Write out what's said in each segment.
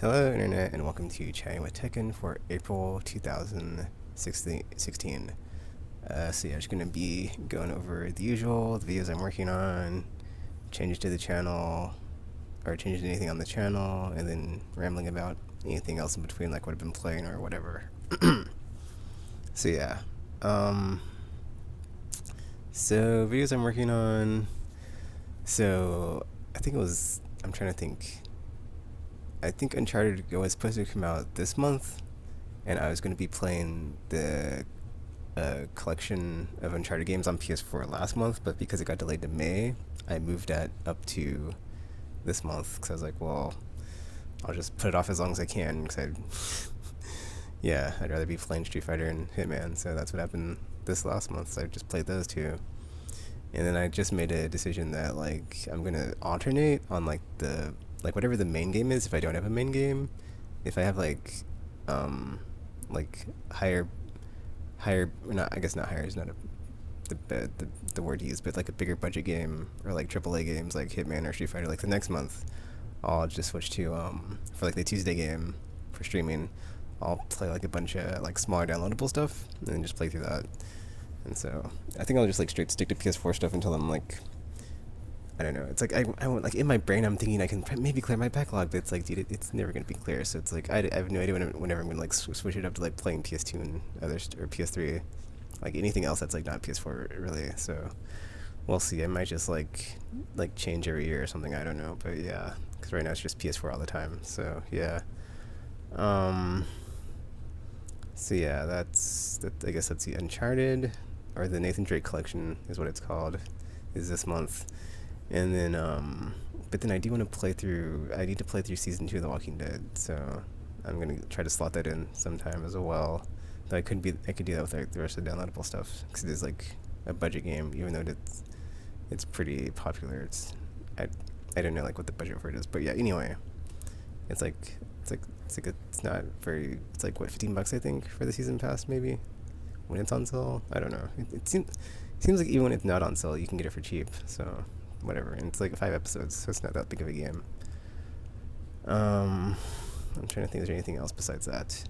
Hello, Internet, and welcome to Chatting with Tekken for April 2016. So, just going to be going over the usual, the videos I'm working on, changes to the channel, or changes to anything on the channel, and then rambling about anything else in between, like what I've been playing or whatever. So, yeah. Um, so, videos I'm working on. So, I think it was, I'm trying to think. I think Uncharted was supposed to come out this month, and I was going to be playing the collection of Uncharted games on PS4 last month, but because it got delayed to May, I moved that up to this month because I was like, well, I'll just put it off as long as I can because yeah, I'd rather be playing Street Fighter and Hitman, so that's what happened this last month. So I just played those two, and then I just made a decision that like I'm gonna alternate on like whatever the main game is. If I don't have a main game, if I have um like higher, not, I guess not higher is not the word used, but like a bigger budget game or like AAA games like Hitman or Street Fighter, like the next month I'll just switch to for like the Tuesday game for streaming, I'll play like a bunch of like smaller downloadable stuff and then just play through that. And so I think I'll just like straight stick to PS4 stuff until I'm like, I don't know. It's like I want, like in my brain I'm thinking I can maybe clear my backlog, but it's like, dude, it's never gonna be clear. So it's like I have no idea whenever I'm gonna like switch it up to like playing PS2 and others or PS3, like anything else that's like not PS4 really. So we'll see. I might just like change every year or something. I don't know, but yeah, because right now it's just PS4 all the time. So yeah. Um. So yeah, that's that. I guess that's the Uncharted or the Nathan Drake collection is what it's called. Is this month. And then, but then I do want to play through. I need to play through season 2 of The Walking Dead, so I'm gonna try to slot that in sometime as well. But I could do that with like the rest of the downloadable stuff because it is like a budget game, even though it's pretty popular. I don't know like what the budget for it is, but yeah. Anyway, it's not very. It's like what, $15 I think for the season pass maybe when it's on sale. I don't know. It seems like even when it's not on sale, you can get it for cheap. So whatever, and it's like 5 episodes, so it's not that big of a game. I'm trying to think, is there anything else besides that?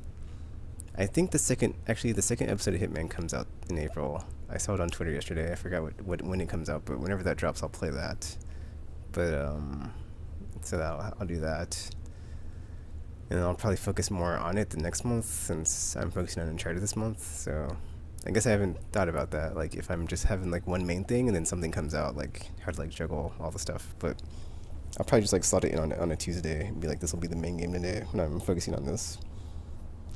I think the second episode of Hitman comes out in April. I saw it on Twitter yesterday. I forgot what when it comes out, but whenever that drops, I'll play that. But so that I'll do that, and I'll probably focus more on it the next month since I'm focusing on Uncharted this month. So I guess I haven't thought about that. Like if I'm just having like one main thing and then something comes out, like how to like juggle all the stuff. But I'll probably just like slot it in on a Tuesday and be like, this will be the main game today when I'm focusing on this.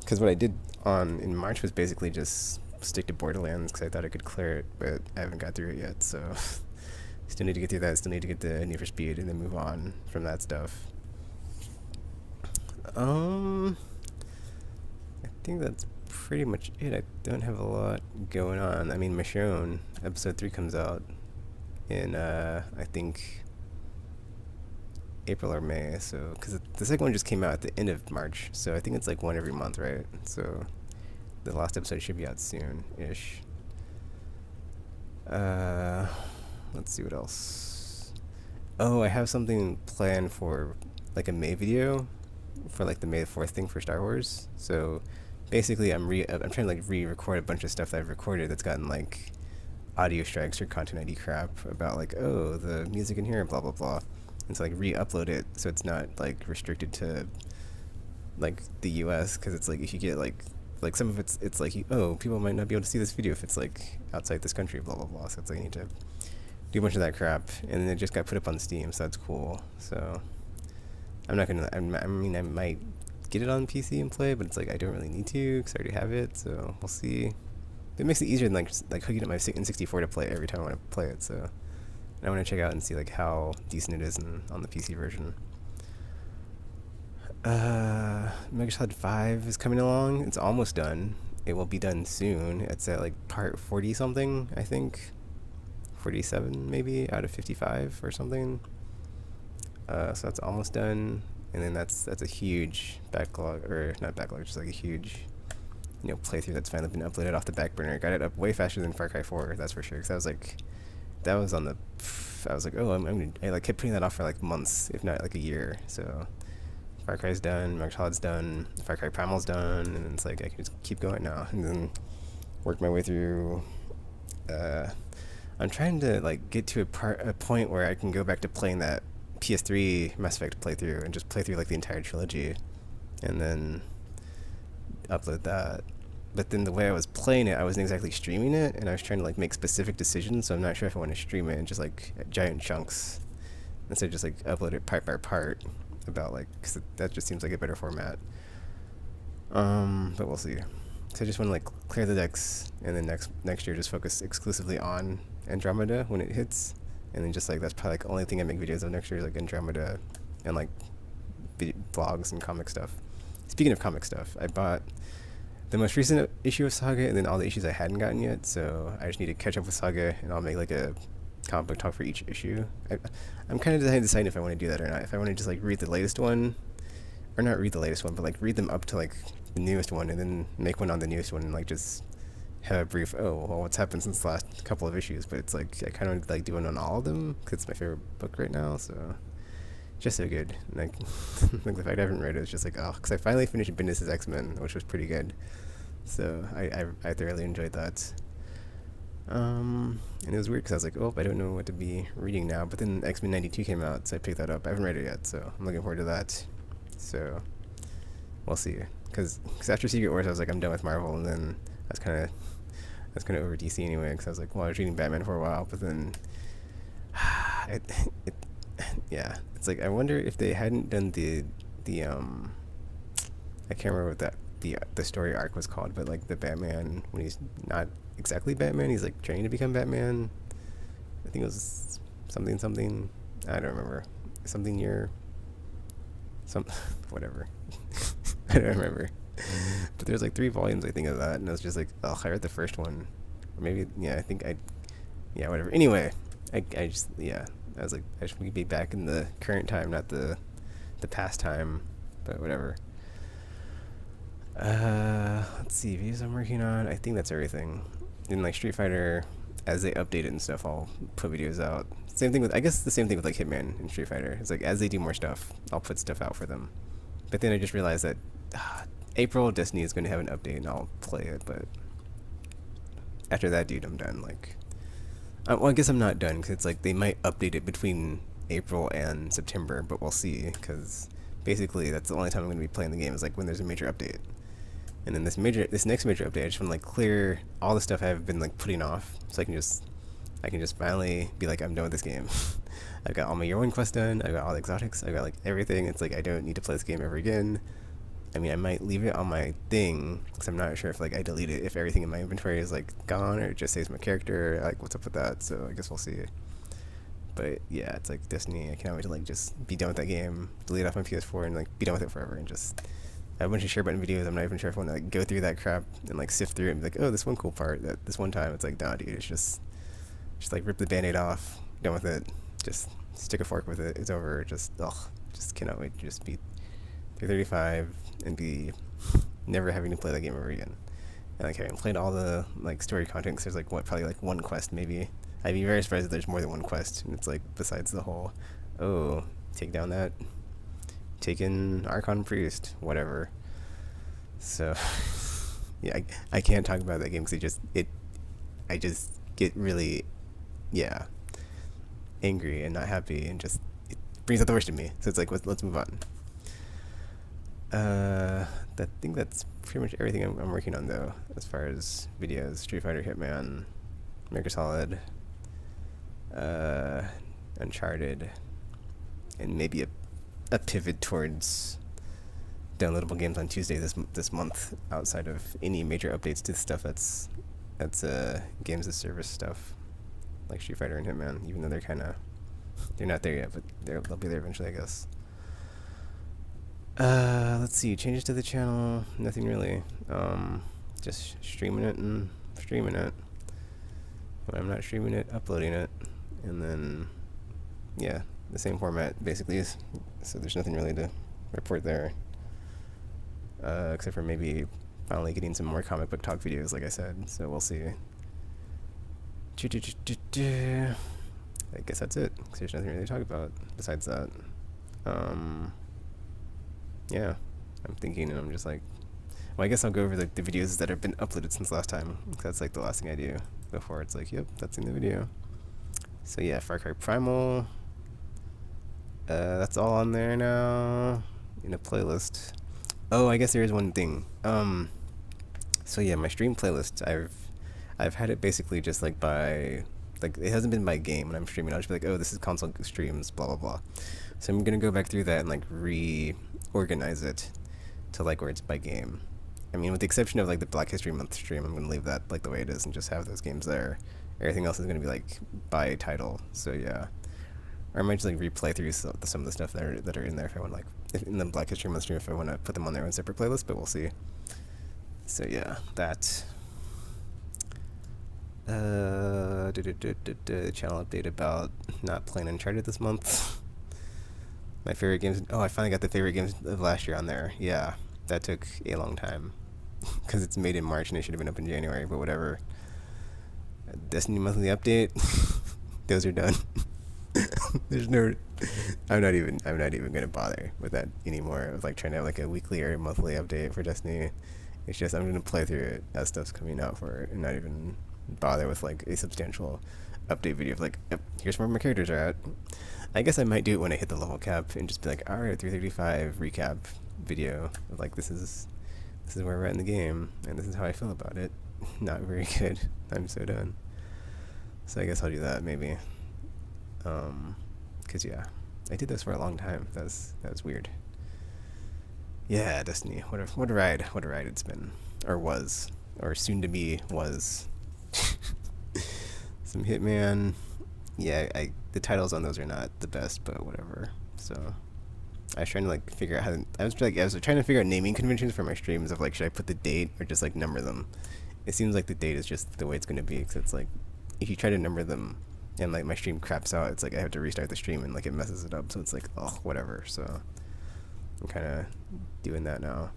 Because what I did in March was basically just stick to Borderlands because I thought I could clear it, but I haven't got through it yet. So still need to get through that. Still need to get the Need for Speed and then move on from that stuff. I think that's pretty much it. I don't have a lot going on. I mean, Michonne episode 3 comes out in I think April or May. So because the second one just came out at the end of March, so I think it's like one every month, right? So the last episode should be out soon-ish. Let's see what else. Oh, I have something planned for like a May video for like the May 4th thing for Star Wars. So basically I'm trying to like re-record a bunch of stuff that I've recorded that's gotten like audio strikes or content ID crap about like, oh, the music in here, blah blah blah, and so like re-upload it so it's not like restricted to like the US, because it's like if you get like some of it's like oh, people might not be able to see this video if it's like outside this country, blah blah blah. So it's like I need to do a bunch of that crap, and then it just got put up on Steam, so that's cool. So I'm not gonna. I mean, I might get it on PC and play, but it's like I don't really need to because I already have it. So we'll see. It makes it easier than like hooking up my N64 to play it every time I want to play it. So I want to check out and see like how decent it is on the PC version. Metal Gear Solid 5 is coming along. It's almost done. It will be done soon. It's at like part 40 something, I think. 47 maybe out of 55 or something. So that's almost done, and then that's a huge backlog, or not backlog, just like a huge, playthrough that's finally been uploaded off the back burner. Got it up way faster than Far Cry 4, that's for sure. Because that was on the, I was like, oh, I like kept putting that off for like months, if not like a year. So Far Cry's done, Metal Solid's done, Far Cry Primal's done, and it's like I can just keep going now, and then work my way through. Uh, I'm trying to like get to a point where I can go back to playing that PS3 Mass Effect playthrough and just play through like the entire trilogy, and then upload that. But then the way I was playing it, I wasn't exactly streaming it, and I was trying to like make specific decisions. So I'm not sure if I want to stream it in just like giant chunks instead of just like upload it part by part. About like, cause that just seems like a better format. But we'll see. So I just want to like clear the decks, and then next year just focus exclusively on Andromeda when it hits, and then just like that's probably like the only thing I make videos of next year is like Andromeda, and like vlogs and comic stuff. Speaking of comic stuff, I bought the most recent issue of Saga, and then all the issues I hadn't gotten yet. So I just need to catch up with Saga, and I'll make like a comic book talk for each issue. I'm kind of deciding if I want to do that or not. If I want to just like read the latest one, or not read the latest one, but like read them up to like the newest one, and then make one on the newest one, and like just have a brief, oh well, what's happened since the last couple of issues. But it's like I kind of like doing on all of them because it's my favorite book right now. So just so good. Like like the fact I haven't read it is just like, oh, because I finally finished Bendis' X-Men, which was pretty good. So I thoroughly enjoyed that. And it was weird because I was like, oh, I don't know what to be reading now. But then X-Men 92 came out, so I picked that up. I haven't read it yet, so I'm looking forward to that. So we'll see. Because after Secret Wars, I was like, I'm done with Marvel, and then I was kind of over DC anyway. Because I was like, well, I was reading Batman for a while, but then it yeah, it's like I wonder if they hadn't done the I can't remember what the story arc was called, but like the Batman when he's not exactly Batman, he's like training to become Batman. I think it was something. I don't remember. Something year. Some whatever. I don't remember. But there's like 3 volumes I think of that, and I was just like, oh, I read the first one, or maybe yeah, whatever. Anyway, I just I was like, I just want to be back in the current time, not the past time, but whatever. Let's see, videos I'm working on. I think that's everything. In like Street Fighter, as they update it and stuff, I'll put videos out. Same thing with, I guess the same thing with like Hitman and Street Fighter. It's like as they do more stuff, I'll put stuff out for them. But then I just realized that April Destiny is going to have an update and I'll play it. But after that, dude, I'm done. Like, well, I guess I'm not done because it's like they might update it between April and September, but we'll see. Because basically, that's the only time I'm going to be playing the game is like when there's a major update. And then this next major update, I just want to like clear all the stuff I've been like putting off, so I can just finally be like, I'm done with this game. I've got all my year 1 quests done. I've got all the exotics. I've got like everything. It's like I don't need to play this game ever again. I mean, I might leave it on my thing because I'm not sure if like I delete it if everything in my inventory is like gone or it just saves my character. Like, what's up with that? So I guess we'll see. But yeah, it's like Destiny. I can't wait to like just be done with that game, delete it off my PS4, and like be done with it forever, and just I have a bunch of share button videos. I'm not even sure if I want to like go through that crap and like sift through it and be like, oh, this one cool part that this one time. It's like, nah, dude, it's just like rip the band-aid off, done with it, just stick a fork with it, it's over. Just cannot wait to just be 335 and be never having to play that game ever again. And like having played all the like story content, 'cause there's like probably like 1 quest maybe. I'd be very surprised if there's more than 1 quest, and it's like besides the whole, oh, take down that, take in Archon Priest, whatever. So yeah, I can't talk about that game because I just get really angry and not happy, and just it brings out the worst in me. So it's like let's move on. I think that's pretty much everything I'm working on though, as far as videos. Street Fighter, Hitman, Metal Solid, Uncharted, and maybe a pivot towards downloadable games on Tuesday this month, outside of any major updates to stuff that's games as service stuff like Street Fighter and Hitman, even though they're not there yet, but they'll be there eventually, I guess. Let's see, changes to the channel, nothing really. Just streaming it. When I'm not streaming it, uploading it, and then the same format basically. So there's nothing really to report there, except for maybe finally getting some more comic book talk videos, like I said. So we'll see. I guess that's it, 'cause there's nothing really to talk about besides that. yeah, I'm thinking, and I'm just like, well, I guess I'll go over the videos that have been uploaded since last time. That's like the last thing I do before it's like, yep, that's in the video. So yeah, Far Cry Primal. That's all on there now in a playlist. Oh, I guess there is one thing. So yeah, my stream playlist. I've had it basically just like by like it hasn't been by game when I'm streaming. I'll just be like, oh, this is console streams, blah blah blah. So I'm gonna go back through that and like reorganize it to like where it's by game. I mean, with the exception of like the Black History Month stream, I'm gonna leave that like the way it is and just have those games there. Everything else is gonna be like by title. So yeah, or I might just like replay through some of the stuff that are in there if I want like in the Black History Month stream if I want to put them on their own separate playlist. But we'll see. So yeah, that. Channel update about not playing Uncharted this month. My favorite games. Oh, I finally got the favorite games of last year on there. Yeah, that took a long time because it's made in March and it should have been up in January. But whatever. Destiny monthly update. Those are done. There's no. I'm not even gonna bother with that anymore. I was like trying to have like a weekly or monthly update for Destiny. It's just I'm gonna play through it as stuff's coming out for it and not even bother with like a substantial update video of like, yep, here's where my characters are at. I guess I might do it when I hit the level cap and just be like, alright, 335 recap video of like this is where we're at in the game and this is how I feel about it. Not very good. I'm so done. So I guess I'll do that maybe. Cause yeah, I did this for a long time. That was weird. Yeah, Destiny. What a ride it's been, or was, or soon to be was. Some Hitman. Yeah, the titles on those are not the best, but whatever. So I was trying to like figure out how to, I was trying to figure out naming conventions for my streams of like should I put the date or just like number them. It seems like the date is just the way it's gonna be because it's like if you try to number them and like my stream craps out, it's like I have to restart the stream and like it messes it up. So it's like oh whatever. So I'm kind of doing that now.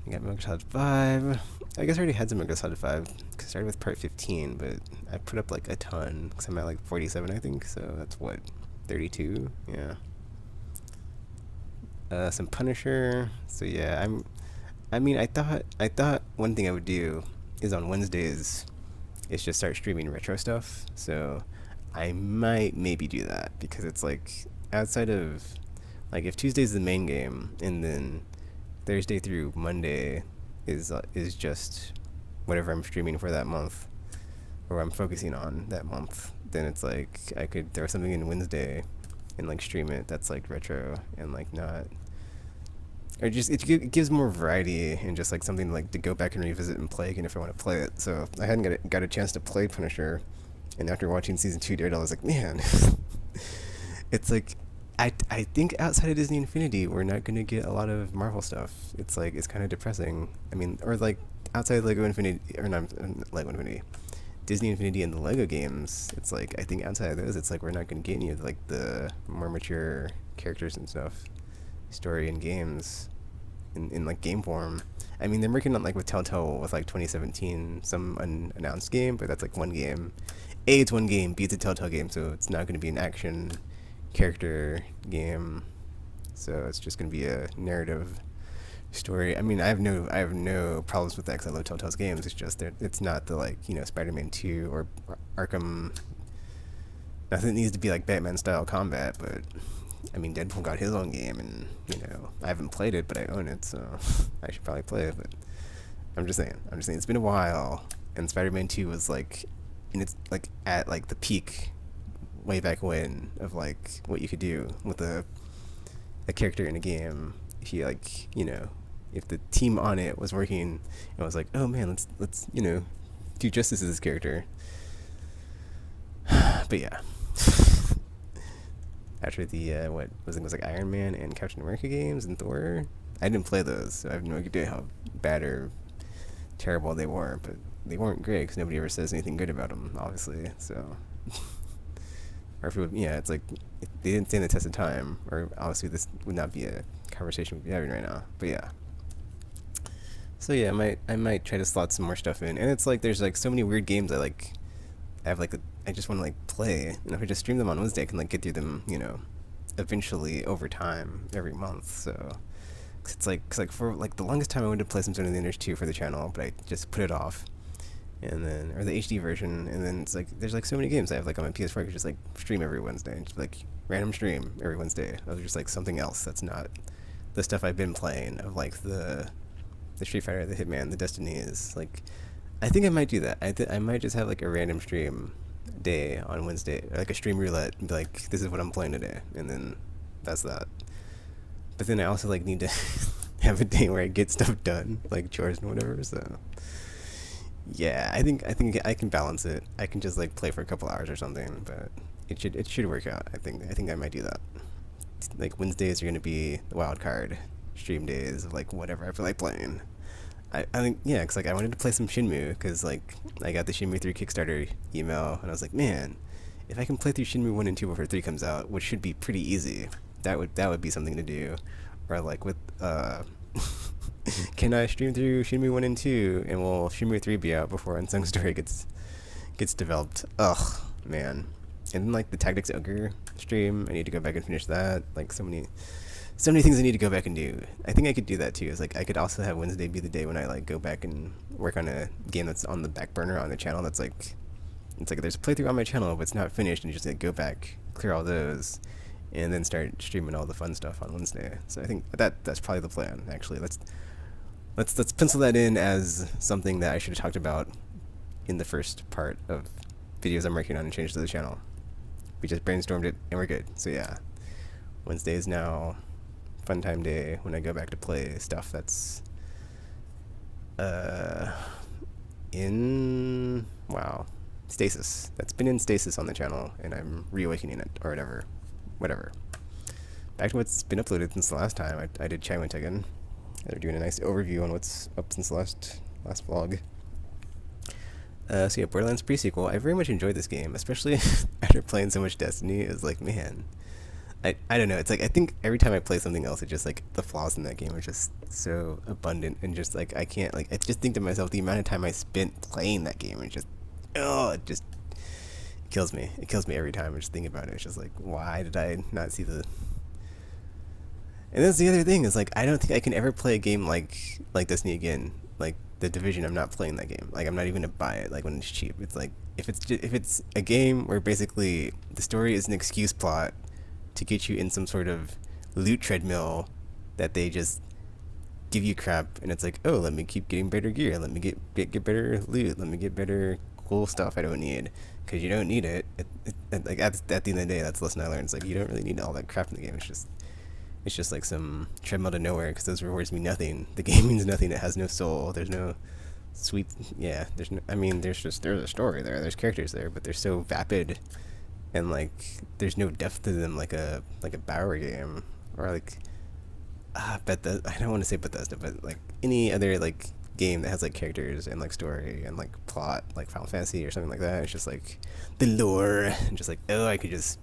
I got Metal Gear Solid 5. I guess I already had some Metal Gear Solid 5 because I started with part 15, but I put up like a ton because I'm at like 47, I think. So that's what, 32? Yeah. Some Punisher. So yeah, I thought one thing I would do is on Wednesdays is just start streaming retro stuff. So I might maybe do that because it's like outside of like if Tuesday's the main game and then Thursday through Monday is just whatever I'm streaming for that month or I'm focusing on that month, then it's like I could throw something in Wednesday and like stream it that's like retro and like not or just it gives more variety and just like something like to go back and revisit and play again if I want to play it. So I hadn't got a chance to play Punisher, and after watching season 2 Daredevil I was like, man, it's like I think outside of Disney Infinity, we're not going to get a lot of Marvel stuff. It's like, it's kind of depressing. I mean, or like outside of Lego Infinity, or not Lego Infinity, Disney Infinity and the Lego games, it's like, I think outside of those, it's like we're not going to get any of like the more mature characters and stuff, story and games in like game form. I mean, they're working on like with Telltale with like 2017, some unannounced game, but that's like one game. It's one game, B, it's a Telltale game, so it's not going to be an action character game, so it's just gonna be a narrative story. I mean, I have no problems with that because I love Telltale's games. It's just it's not the like Spider-Man 2 or Arkham. Nothing needs to be like Batman style combat, but I mean, Deadpool got his own game, and I haven't played it, but I own it, so I should probably play it. But I'm just saying it's been a while, and Spider-Man 2 was like, and it's like at like the peak way back when of like what you could do with a character in a game if you like if the team on it was working and was like, oh man, let's do justice to this character. But yeah, after the what was it was like Iron Man and Captain America games and Thor, I didn't play those, so I have no idea how bad or terrible they were, but they weren't great because nobody ever says anything good about them, obviously. So or if it would, it's like if they didn't stand the test of time, or obviously this would not be a conversation we'd be having right now. But yeah. So yeah, I might try to slot some more stuff in, and it's like there's like so many weird games I have like I just want to like play, and if I just stream them on Wednesday, I can like get through them, eventually over time every month. So 'cause like for like the longest time I wanted to play some Zone of the Enders 2 for the channel, but I just put it off. And then or the HD version, and then it's like there's like so many games I have like on my PS4 I could just like stream every Wednesday, and just like random stream every Wednesday of just like something else that's not the stuff I've been playing of like the Street Fighter, the Hitman, the Destinies. Like I think I might do that. I might just have like a random stream day on Wednesday, or like a stream roulette, and be like, this is what I'm playing today, and then that's that. But then I also like need to have a day where I get stuff done, like chores and whatever. So yeah, I think I can balance it. I can just like play for a couple hours or something, but it should work out. I think I might do that. Like Wednesdays are gonna be the wild card stream days of like whatever I feel like playing. I think yeah, cause like I wanted to play some Shinmu, cause like I got the Shinmu 3 Kickstarter email, and I was like, man, if I can play through Shinmu 1 and 2 before 3 comes out, which should be pretty easy, that would be something to do. Or like with can I stream through Shinmu 1 and 2, and will Shinmu 3 be out before Unsung Story gets developed? Ugh, man. And then like the Tactics Ogre stream, I need to go back and finish that. Like so many things I need to go back and do. I think I could do that too. It's like I could also have Wednesday be the day when I like go back and work on a game that's on the back burner on the channel. That's like it's like there's a playthrough on my channel, but it's not finished, and just like go back, clear all those, and then start streaming all the fun stuff on Wednesday. So I think that's probably the plan. Actually, let's pencil that in as something that I should have talked about in the first part of videos I'm working on and changes to the channel. We just brainstormed it and we're good. So yeah, Wednesday is now fun time day when I go back to play stuff that's in stasis. That's been in stasis on the channel, and I'm reawakening it or whatever. Back to what's been uploaded since the last time I did Chai Tekken. They're doing a nice overview on what's up since the last vlog. So yeah, Borderlands pre-sequel. I very much enjoyed this game, especially after playing so much Destiny. It was like, man, I don't know. It's like I think every time I play something else, it just like the flaws in that game are just so abundant, and just like I can't like I just think to myself the amount of time I spent playing that game, and just it just kills me. It kills me every time I just think about it. It's just like, why did I not see the? And that's the other thing is like I don't think I can ever play a game like Destiny again. Like The Division, I'm not playing that game. Like I'm not even gonna buy it. Like when it's cheap, it's like if it's a game where basically the story is an excuse plot to get you in some sort of loot treadmill that they just give you crap, and it's like, oh, let me keep getting better gear, let me get better loot, let me get better cool stuff I don't need, because you don't need it. Like at the end of the day, that's the lesson I learned. It's like you don't really need all that crap in the game. It's just like some treadmill to nowhere, because those rewards mean nothing. The game means nothing. It has no soul. There's no sweet. Yeah. There's no. I mean, there's a story there. There's characters there, but they're so vapid, and like there's no depth to them like a Bower game, or like Bethesda. I don't want to say Bethesda, but like any other like game that has like characters and like story and like plot, like Final Fantasy or something like that. It's just like the lore, and just like, oh, I could just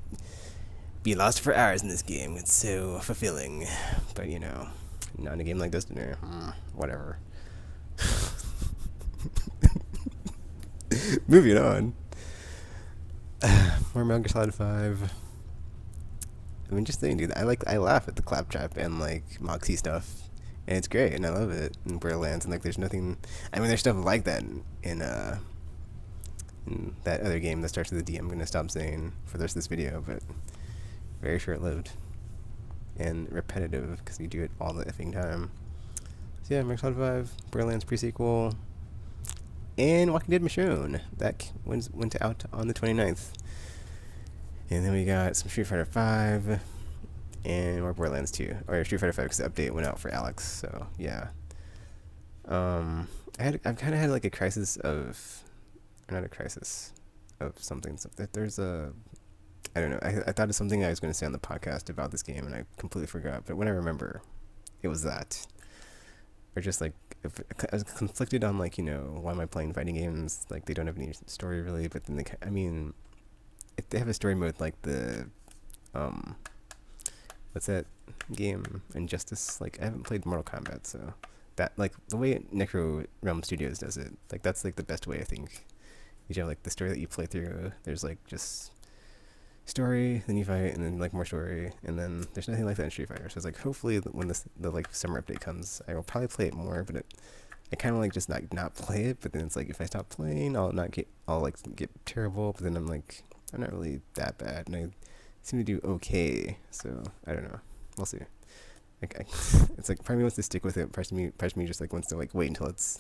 be lost for hours in this game. It's so fulfilling. But you know, not in a game like Destiny. Whatever. Moving on. More Metal Gear Solid 5. I mean, just saying, dude, I laugh at the Claptrap and like Moxie stuff, and it's great, and I love it in Borderlands, and like there's nothing. I mean, there's stuff like that in that other game that starts with a D. I'm gonna stop saying for the rest of this video, but very short-lived and repetitive because you do it all the effing time. So yeah, Metal Gear Solid 5, Borderlands pre-sequel, and Walking Dead Michonne. That went out on the 29th. And then we got some Street Fighter 5 and more Borderlands 2. Or Street Fighter 5 because the update went out for Alex. So yeah. I've kind of had like a crisis of, or not a crisis of something. There's a, I don't know. I thought of something I was going to say on the podcast about this game, and I completely forgot. But when I remember, it was that. Or just like, I was conflicted on like, you know, why am I playing fighting games? Like they don't have any story really, but then I mean, if they have a story mode like the, what's that game, Injustice? Like I haven't played Mortal Kombat, so that like the way Necro Realm Studios does it, like that's like the best way I think. You have like the story that you play through. There's like just story, then you fight, and then like more story, and then there's nothing like that in Street Fighter. So it's like hopefully when the like summer update comes, I will probably play it more. But I kind of like just not play it. But then it's like if I stop playing, I'll like get terrible. But then I'm like I'm not really that bad, and I seem to do okay. So I don't know. We'll see. Like it's like part of me wants to stick with it. Part of me just like wants to like wait until it's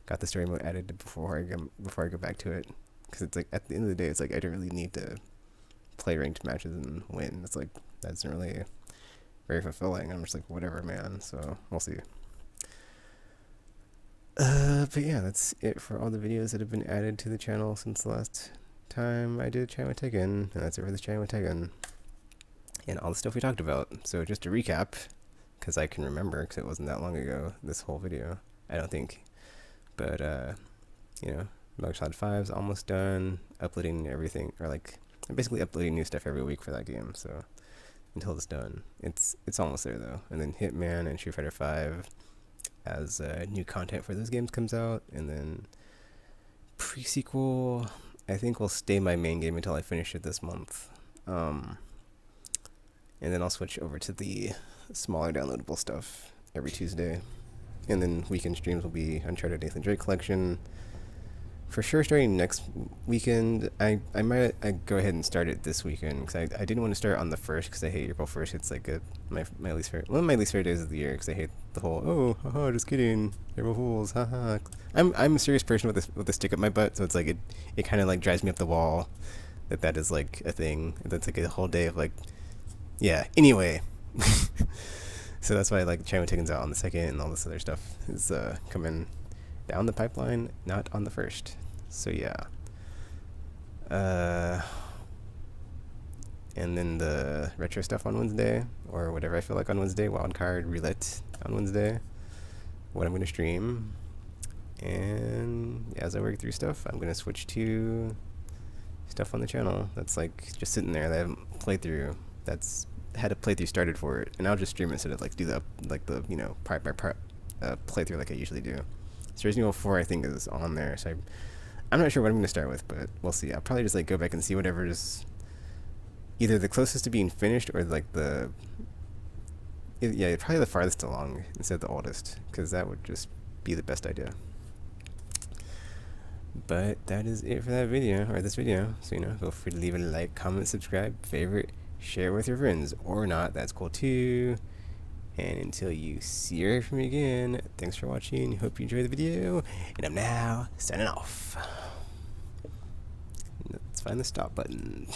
got the story mode added before I go back to it. Because it's like at the end of the day, it's like I don't really need to play ranked matches and win. It's like that's not really very fulfilling. I'm just like whatever, man. So we'll see. But yeah, that's it for all the videos that have been added to the channel since the last time I did Chatting with Tekken, and that's it for this Chatting with Tekken and all the stuff we talked about. So just to recap, because I can remember, because it wasn't that long ago, this whole video, I don't think. But you know, Metal Gear Solid 5 is almost done. Uploading everything, or like I'm basically uploading new stuff every week for that game. So until it's done, it's almost there though. And then Hitman and Street Fighter 5 as new content for those games comes out, and then pre-sequel I think will stay my main game until I finish it this month. And then I'll switch over to the smaller downloadable stuff every Tuesday. And then weekend streams will be Uncharted Nathan Drake Collection. For sure, starting next weekend. I might go ahead and start it this weekend, because I didn't want to start on the 1st, because I hate April 1st. It's like my least favorite, one of my least favorite days of the year, because I hate the whole, oh, haha, just kidding, April Fools, haha. I'm a serious person with a stick up my butt, so it's like, it kind of like drives me up the wall that is like a thing. That's like a whole day of like, yeah, anyway. So that's why like Chatting with Tekken's out on the 2nd, and all this other stuff is coming down the pipeline, not on the 1st. So yeah. And then the retro stuff on Wednesday, or whatever I feel like on Wednesday, wildcard roulette on Wednesday, what I'm going to stream. And as I work through stuff, I'm going to switch to stuff on the channel that's like just sitting there that I haven't played through, that's had a playthrough started for it, and I'll just stream it instead of like do the you know part by part playthrough like I usually do. So Resident Evil 4 I think is on there, so I'm not sure what I'm going to start with, but we'll see. I'll probably just like go back and see whatever is either the closest to being finished, or like yeah, probably the farthest along instead of the oldest, because that would just be the best idea. But that is it for that video, or this video. So you know, feel free to leave a like, comment, subscribe, favorite, share with your friends, or not, that's cool too. And until you see or hear from me again, thanks for watching, hope you enjoyed the video, and I'm now signing off. Let's find the stop button.